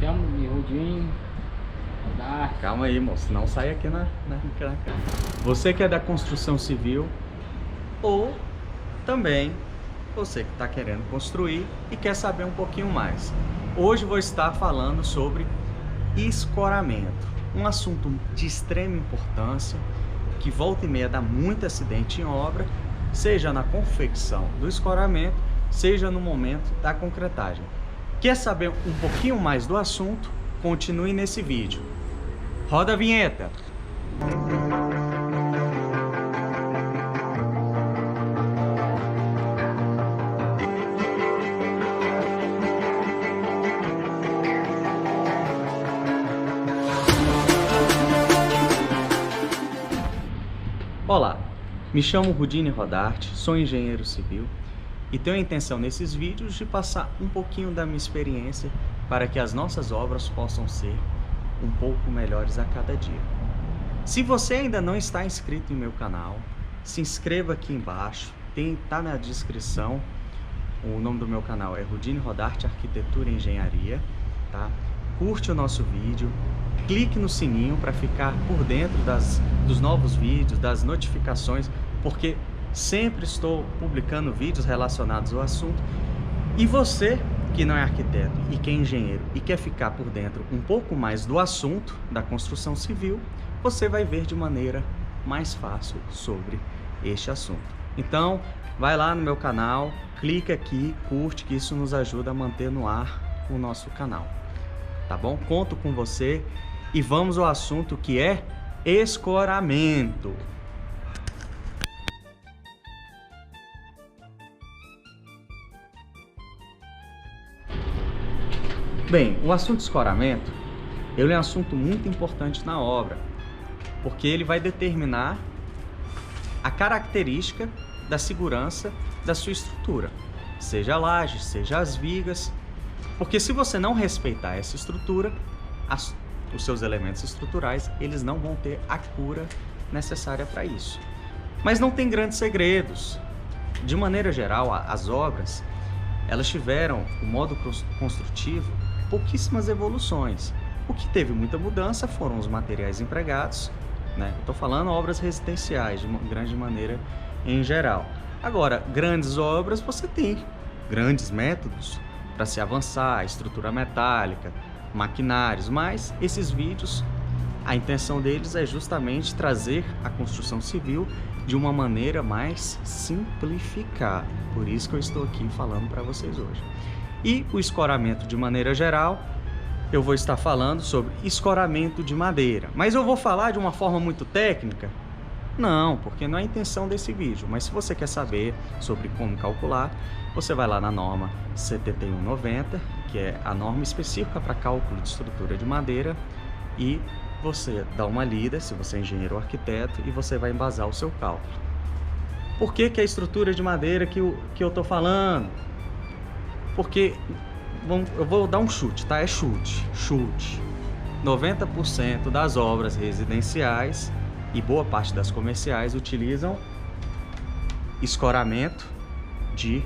chamo-me Rudinho Rodarte. Calma aí, moço, não sai aqui na câmera. Você que é da construção civil ou também você que está querendo construir e quer saber um pouquinho mais. Hoje vou estar falando sobre escoramento, um assunto de extrema importância que volta e meia dá muito acidente em obra, seja na confecção do escoramento, seja no momento da concretagem. Quer saber um pouquinho mais do assunto? Continue nesse vídeo. Roda a vinheta! Olá, me chamo Rudinho Rodarte, sou engenheiro civil e tenho a intenção nesses vídeos de passar um pouquinho da minha experiência para que as nossas obras possam ser um pouco melhores a cada dia. Se você ainda não está inscrito em meu canal, se inscreva aqui embaixo, tá na descrição. O nome do meu canal é Rudinho Rodarte Arquitetura e Engenharia, tá? Curte o nosso vídeo, clique no sininho para ficar por dentro dos novos vídeos, das notificações, porque sempre estou publicando vídeos relacionados ao assunto. E você que não é arquiteto e que é engenheiro e quer ficar por dentro um pouco mais do assunto da construção civil, você vai ver de maneira mais fácil sobre este assunto. Então, vai lá no meu canal, clica aqui, curte, que isso nos ajuda a manter no ar o nosso canal. Tá bom? Conto com você e vamos ao assunto que é escoramento. Bem, o assunto escoramento, ele é um assunto muito importante na obra, porque ele vai determinar a característica da segurança da sua estrutura, seja a laje, seja as vigas, porque se você não respeitar essa estrutura, os seus elementos estruturais, eles não vão ter a cura necessária para isso. Mas não tem grandes segredos. De maneira geral, as obras, elas tiveram o modo construtivo pouquíssimas evoluções. O que teve muita mudança foram os materiais empregados, né? Estou falando obras residenciais, de grande maneira em geral. Agora, grandes obras, você tem grandes métodos para se avançar, estrutura metálica, maquinários, mas esses vídeos, a intenção deles é justamente trazer a construção civil de uma maneira mais simplificada. Por isso que eu estou aqui falando para vocês hoje. E o escoramento de maneira geral, eu vou estar falando sobre escoramento de madeira. Mas eu vou falar de uma forma muito técnica? Não, porque não é a intenção desse vídeo. Mas se você quer saber sobre como calcular, você vai lá na norma 7190, que é a norma específica para cálculo de estrutura de madeira, e você dá uma lida, se você é engenheiro ou arquiteto, e você vai embasar o seu cálculo. Por que é a estrutura de madeira que eu estou falando? Porque, eu vou dar um chute, tá? É chute. 90% das obras residenciais e boa parte das comerciais utilizam escoramento de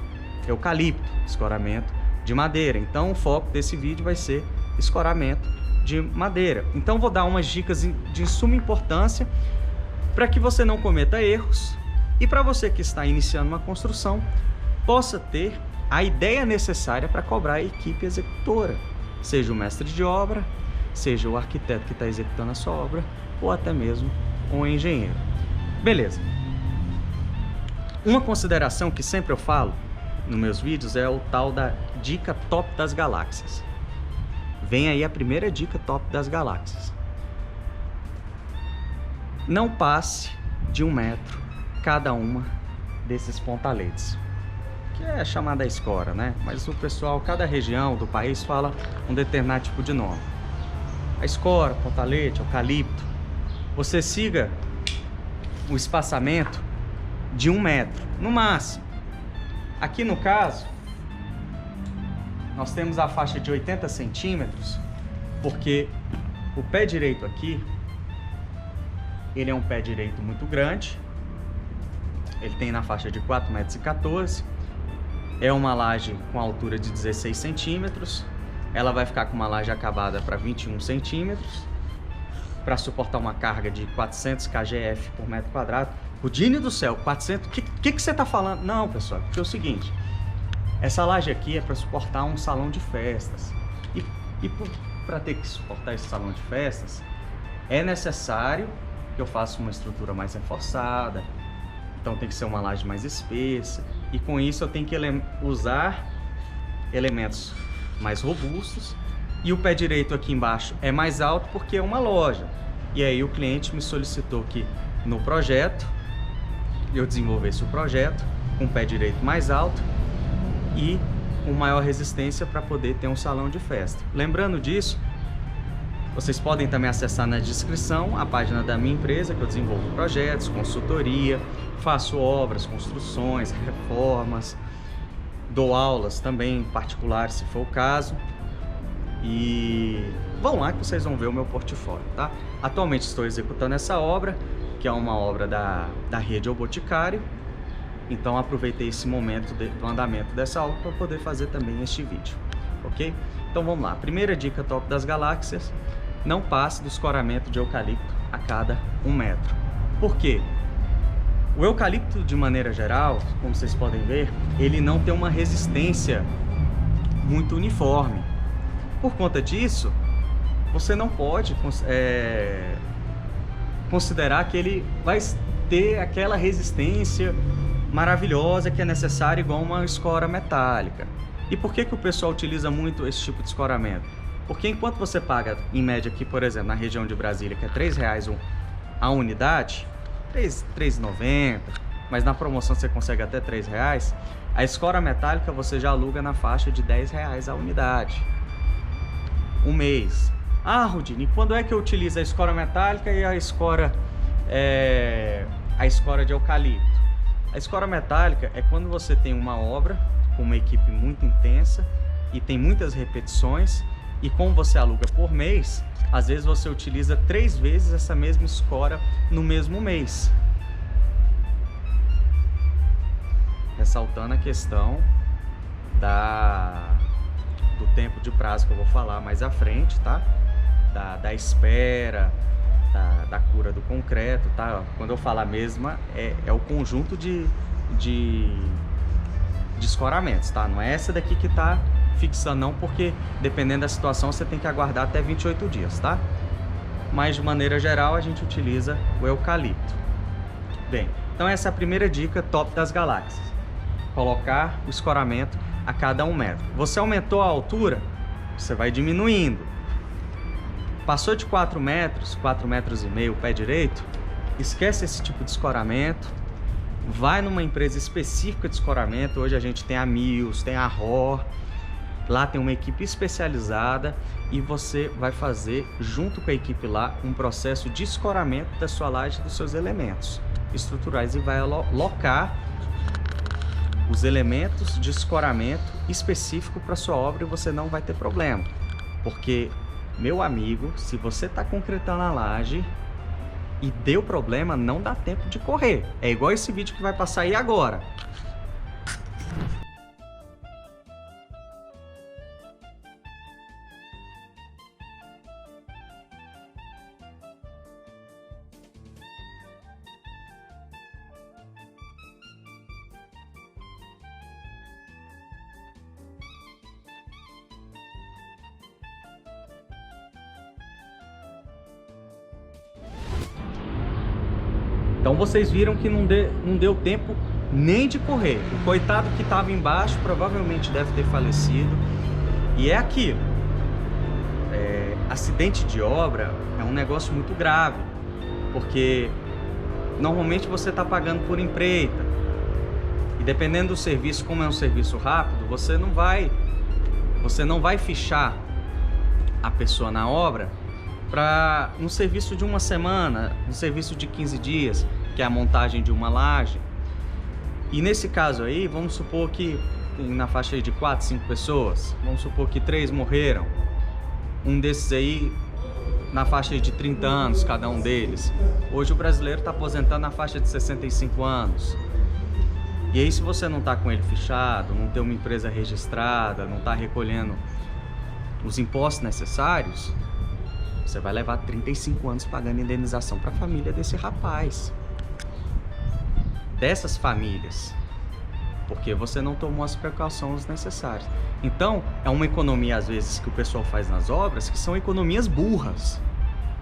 eucalipto, escoramento de madeira. Então o foco desse vídeo vai ser escoramento de madeira. Então vou dar umas dicas de suma importância para que você não cometa erros e para você que está iniciando uma construção possa ter a ideia necessária para cobrar a equipe executora, seja o mestre de obra, seja o arquiteto que está executando a sua obra ou até mesmo um engenheiro. Beleza. Uma consideração que sempre eu falo nos meus vídeos é o tal da dica top das galáxias. Vem aí a primeira dica top das galáxias. Não passe de 1 metro cada uma desses pontaletes, que é chamada escora, né? Mas o pessoal, cada região do país fala um determinado tipo de nome. A escora, pontalete, eucalipto. Você siga o espaçamento de 1 metro, no máximo. Aqui no caso, nós temos a faixa de 80 centímetros, porque o pé direito aqui, ele é um pé direito muito grande. Ele tem na faixa de 4,14 m. É uma laje com altura de 16 centímetros. ela vai ficar com uma laje acabada para 21 centímetros, para suportar uma carga de 400 kgf por metro quadrado. Rudine do céu, 400... O que você está falando? Não, pessoal, porque é o seguinte, essa laje aqui é para suportar um salão de festas. E para ter que suportar esse salão de festas, é necessário que eu faça uma estrutura mais reforçada, então tem que ser uma laje mais espessa, e com isso eu tenho que usar elementos mais robustos, e o pé direito aqui embaixo é mais alto porque é uma loja. E aí o cliente me solicitou que no projeto eu desenvolvesse o projeto com o pé direito mais alto e com maior resistência para poder ter um salão de festa. Lembrando disso, vocês podem também acessar na descrição a página da minha empresa, que eu desenvolvo projetos, consultoria, faço obras, construções, reformas, dou aulas também particulares se for o caso. E vão lá que vocês vão ver o meu portfólio, tá? Atualmente estou executando essa obra, que é uma obra da rede O Boticário. Então aproveitei esse momento do andamento dessa obra para poder fazer também este vídeo, ok? Então vamos lá. Primeira dica top das galáxias: não passe do escoramento de eucalipto a cada 1 metro. Por quê? O eucalipto, de maneira geral, como vocês podem ver, ele não tem uma resistência muito uniforme. Por conta disso, você não pode considerar que ele vai ter aquela resistência maravilhosa que é necessária igual uma escora metálica. E por que o pessoal utiliza muito esse tipo de escoramento? Porque enquanto você paga, em média aqui, por exemplo, na região de Brasília, que é R$3 a unidade, R$3,90, mas na promoção você consegue até R$3, a escora metálica você já aluga na faixa de R$10 a unidade. Um mês. Ah, Rudine, quando é que eu utilizo a escora metálica e a escora de eucalipto? A escora metálica é quando você tem uma obra com uma equipe muito intensa e tem muitas repetições, e como você aluga por mês, às vezes você utiliza 3 vezes essa mesma escora no mesmo mês. Ressaltando a questão do tempo de prazo que eu vou falar mais à frente, tá? Da espera, da cura do concreto, tá? Quando eu falar mesma, é o conjunto de escoramentos, tá? Não é essa daqui que tá fixando não, porque dependendo da situação você tem que aguardar até 28 dias, tá? Mas de maneira geral a gente utiliza o eucalipto. Bem, então essa é a primeira dica top das galáxias: colocar o escoramento a cada 1 metro. Você aumentou a altura, você vai diminuindo. Passou de 4 metros, 4,5 metros o pé direito, esquece esse tipo de escoramento, vai numa empresa específica de escoramento. Hoje a gente tem a Mills, tem a ROR, lá tem uma equipe especializada e você vai fazer junto com a equipe lá um processo de escoramento da sua laje, dos seus elementos estruturais, e vai alocar os elementos de escoramento específico para sua obra, e você não vai ter problema. Porque, meu amigo, se você está concretando a laje e deu problema, não dá tempo de correr. É igual esse vídeo que vai passar aí agora. Então vocês viram que não deu tempo nem de correr. O coitado que estava embaixo provavelmente deve ter falecido. E é aquilo. Acidente de obra é um negócio muito grave, porque normalmente você está pagando por empreita. E dependendo do serviço, como é um serviço rápido, você não vai fichar a pessoa na obra para um serviço de 1 semana, um serviço de 15 dias, que é a montagem de uma laje. E nesse caso aí, vamos supor que na faixa aí de 4, 5 pessoas, vamos supor que 3 morreram. Um desses aí na faixa aí de 30 anos, cada um deles. Hoje o brasileiro está aposentando na faixa de 65 anos. E aí, se você não está com ele fichado, não tem uma empresa registrada, não está recolhendo os impostos necessários, você vai levar 35 anos pagando indenização para a família desse rapaz. Dessas famílias. Porque você não tomou as precauções necessárias. Então, é uma economia, às vezes, que o pessoal faz nas obras, que são economias burras.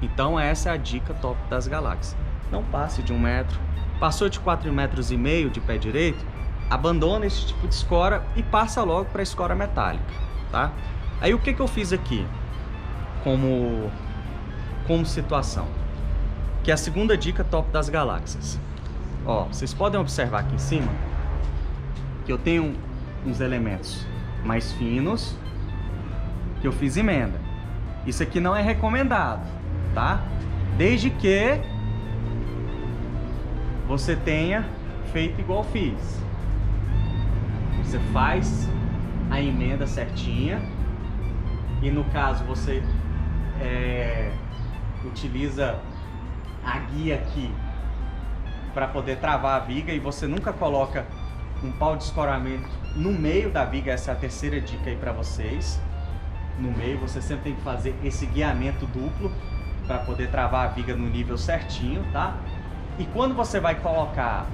Então, essa é a dica top das galáxias. Não passe de 1 metro. Passou de 4,5 metros de pé direito, abandona esse tipo de escora e passa logo para a escora metálica, tá? Aí, o que eu fiz aqui como situação? Que é a segunda dica top das galáxias. Ó, vocês podem observar aqui em cima que eu tenho uns elementos mais finos que eu fiz emenda. Isso aqui não é recomendado, tá? Desde que você tenha feito igual fiz. Você faz a emenda certinha e no caso você utiliza a guia aqui para poder travar a viga e você nunca coloca um pau de escoramento no meio da viga. Essa é a terceira dica aí para vocês. No meio você sempre tem que fazer esse guiamento duplo para poder travar a viga no nível certinho, tá? E quando você vai colocar,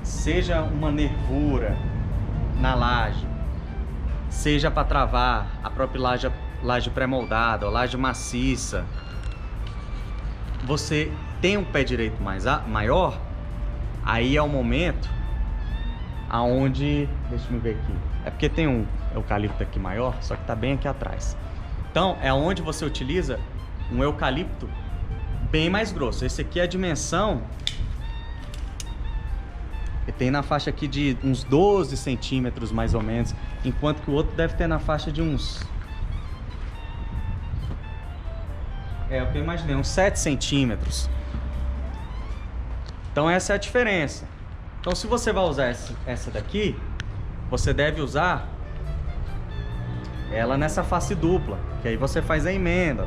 seja uma nervura na laje, seja para travar a própria laje pré-moldada ou laje maciça, você tem um pé direito maior, aí é o momento aonde, deixa eu ver aqui, é porque tem um eucalipto aqui maior, só que tá bem aqui atrás. Então é onde você utiliza um eucalipto bem mais grosso. Esse aqui é a dimensão, tem na faixa aqui de uns 12 centímetros mais ou menos, enquanto que o outro deve ter na faixa de uns, o que eu imaginei, uns 7 centímetros. Então essa é a diferença. Então se você vai usar essa daqui, você deve usar ela nessa face dupla, que aí você faz a emenda.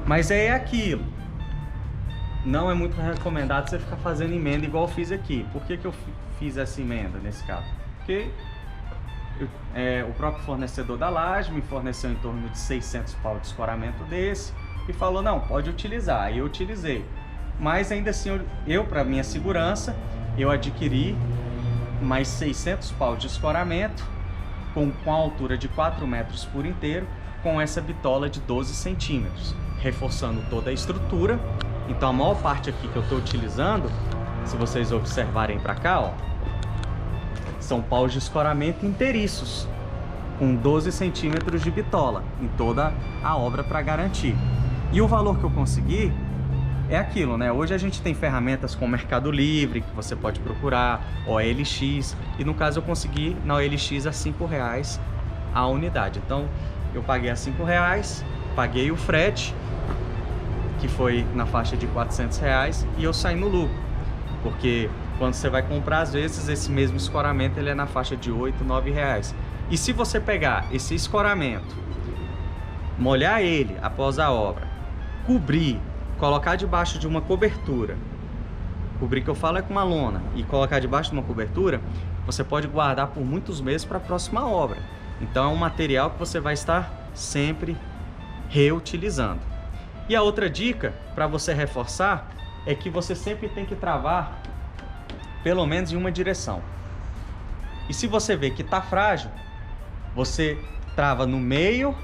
Mas é aquilo, não é muito recomendado você ficar fazendo emenda igual eu fiz aqui. Por que eu fiz essa emenda nesse caso? Porque o próprio fornecedor da laje me forneceu em torno de 600 pau de escoramento desse e falou, não, pode utilizar. Aí eu utilizei. Mas ainda assim, eu para minha segurança, eu adquiri mais 600 pau de escoramento com a altura de 4 metros por inteiro, com essa bitola de 12 centímetros, reforçando toda a estrutura. Então a maior parte aqui que eu estou utilizando, se vocês observarem para cá, ó, são paus de escoramento inteiriços, com 12 centímetros de bitola em toda a obra para garantir. E o valor que eu consegui é aquilo, né? Hoje a gente tem ferramentas com Mercado Livre, que você pode procurar, OLX, e no caso eu consegui na OLX a R$5 a unidade. Então eu paguei a R$5, paguei o frete, que foi na faixa de R$400, e eu saí no lucro, porque quando você vai comprar, às vezes esse mesmo escoramento ele é na faixa de R$8, R$9. E se você pegar esse escoramento, molhar ele após a obra, cobrir, colocar debaixo de uma cobertura, cobrir que eu falo é com uma lona, e colocar debaixo de uma cobertura, você pode guardar por muitos meses para a próxima obra. Então é um material que você vai estar sempre reutilizando. E a outra dica para você reforçar é que você sempre tem que travar pelo menos em uma direção. E se você vê que está frágil, você trava no meio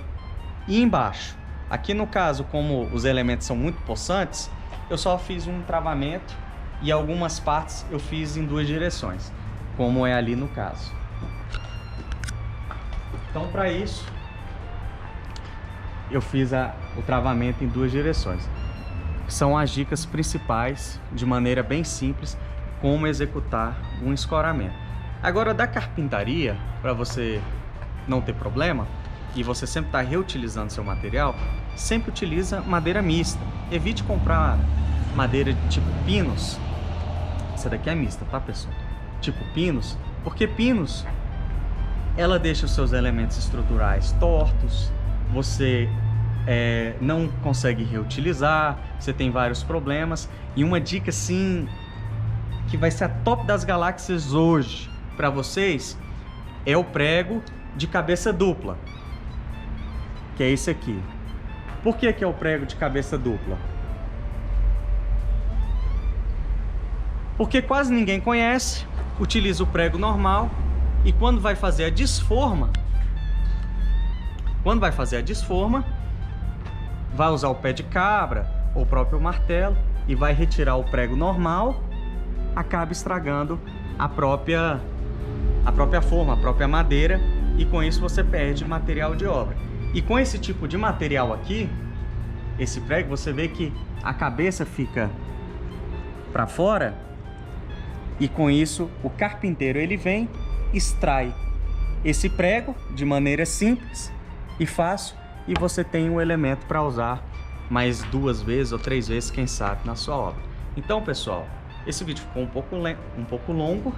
e embaixo. Aqui no caso, como os elementos são muito possantes, eu só fiz um travamento e algumas partes eu fiz em 2 direções, como é ali no caso. Então para isso, eu fiz o travamento em 2 direções. São as dicas principais, de maneira bem simples, como executar um escoramento. Agora, da carpintaria, para você não ter problema e você sempre estar reutilizando seu material, sempre utiliza madeira mista. Evite comprar madeira tipo pinos. Essa daqui é mista, tá, pessoal? Tipo pinos, porque pinos, ela deixa os seus elementos estruturais tortos, você não consegue reutilizar, você tem vários problemas. E uma dica assim que vai ser a top das galáxias hoje para vocês é o prego de cabeça dupla. que é esse aqui. Por que que é o prego de cabeça dupla? Porque quase ninguém conhece, utiliza o prego normal e quando vai fazer a desforma, vai usar o pé de cabra ou o próprio martelo e vai retirar o prego normal, acaba estragando a própria forma, a própria madeira, e com isso você perde material de obra. E com esse tipo de material aqui, esse prego, você vê que a cabeça fica para fora, e com isso o carpinteiro ele vem, extrai esse prego de maneira simples e fácil, e você tem um elemento para usar mais 2 vezes ou 3 vezes, quem sabe, na sua obra. Então, pessoal, esse vídeo ficou um pouco longo,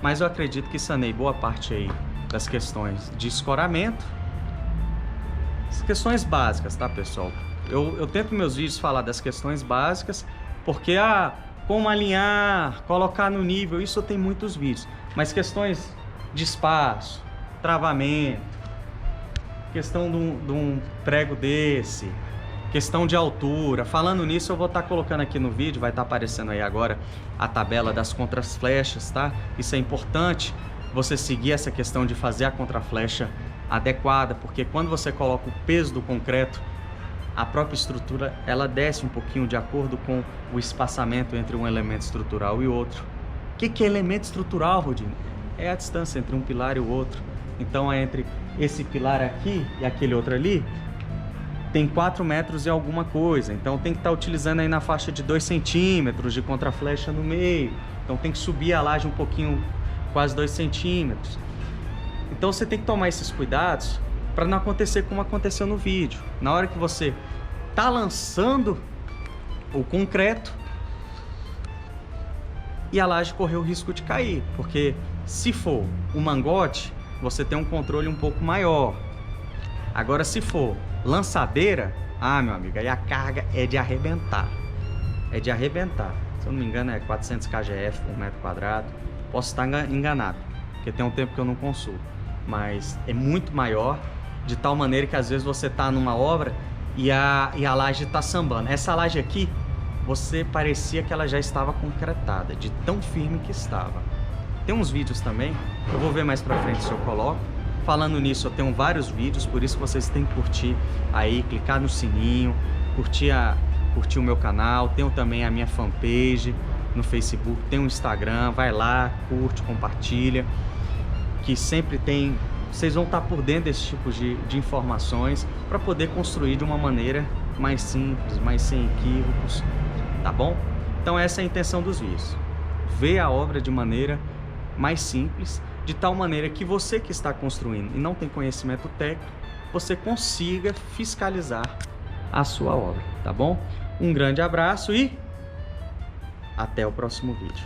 mas eu acredito que sanei boa parte aí das questões de escoramento, as questões básicas, tá, pessoal? Eu tento meus vídeos falar das questões básicas, porque como alinhar, colocar no nível, isso tem muitos vídeos, mas questões de espaço, travamento, questão de um prego desse, questão de altura. Falando nisso, eu vou estar colocando aqui no vídeo, vai estar aparecendo aí agora a tabela das contraflechas, tá? Isso é importante, você seguir essa questão de fazer a contraflecha adequada, porque quando você coloca o peso do concreto, a própria estrutura ela desce um pouquinho de acordo com o espaçamento entre um elemento estrutural e outro. O que é elemento estrutural, Rodinho? É a distância entre um pilar e o outro. Então é entre esse pilar aqui e aquele outro ali, tem 4 metros e alguma coisa. Então tem que estar utilizando aí na faixa de 2 centímetros de contraflecha no meio. Então tem que subir a laje um pouquinho, quase 2 centímetros. Então você tem que tomar esses cuidados para não acontecer como aconteceu no vídeo. Na hora que você tá lançando o concreto e a laje correu o risco de cair, porque se for um mangote, você tem um controle um pouco maior. Agora, se for lançadeira, meu amigo, aí a carga é de arrebentar. É de arrebentar. Se eu não me engano, é 400 kgf por metro quadrado. Posso estar enganado, porque tem um tempo que eu não consulto. Mas é muito maior, de tal maneira que às vezes você está numa obra e a laje está sambando. Essa laje aqui, você parecia que ela já estava concretada, de tão firme que estava. Tem uns vídeos também, eu vou ver mais pra frente se eu coloco. Falando nisso, eu tenho vários vídeos, por isso vocês têm que curtir aí, clicar no sininho, curtir o meu canal. Tenho também a minha fanpage no Facebook, tem um Instagram, vai lá, curte, compartilha, que sempre tem, vocês vão estar por dentro desse tipo de informações para poder construir de uma maneira mais simples, mais sem equívocos, tá bom? Então essa é a intenção dos vídeos, ver a obra de maneira mais simples, de tal maneira que você que está construindo e não tem conhecimento técnico, você consiga fiscalizar a sua obra, tá bom? Um grande abraço e até o próximo vídeo.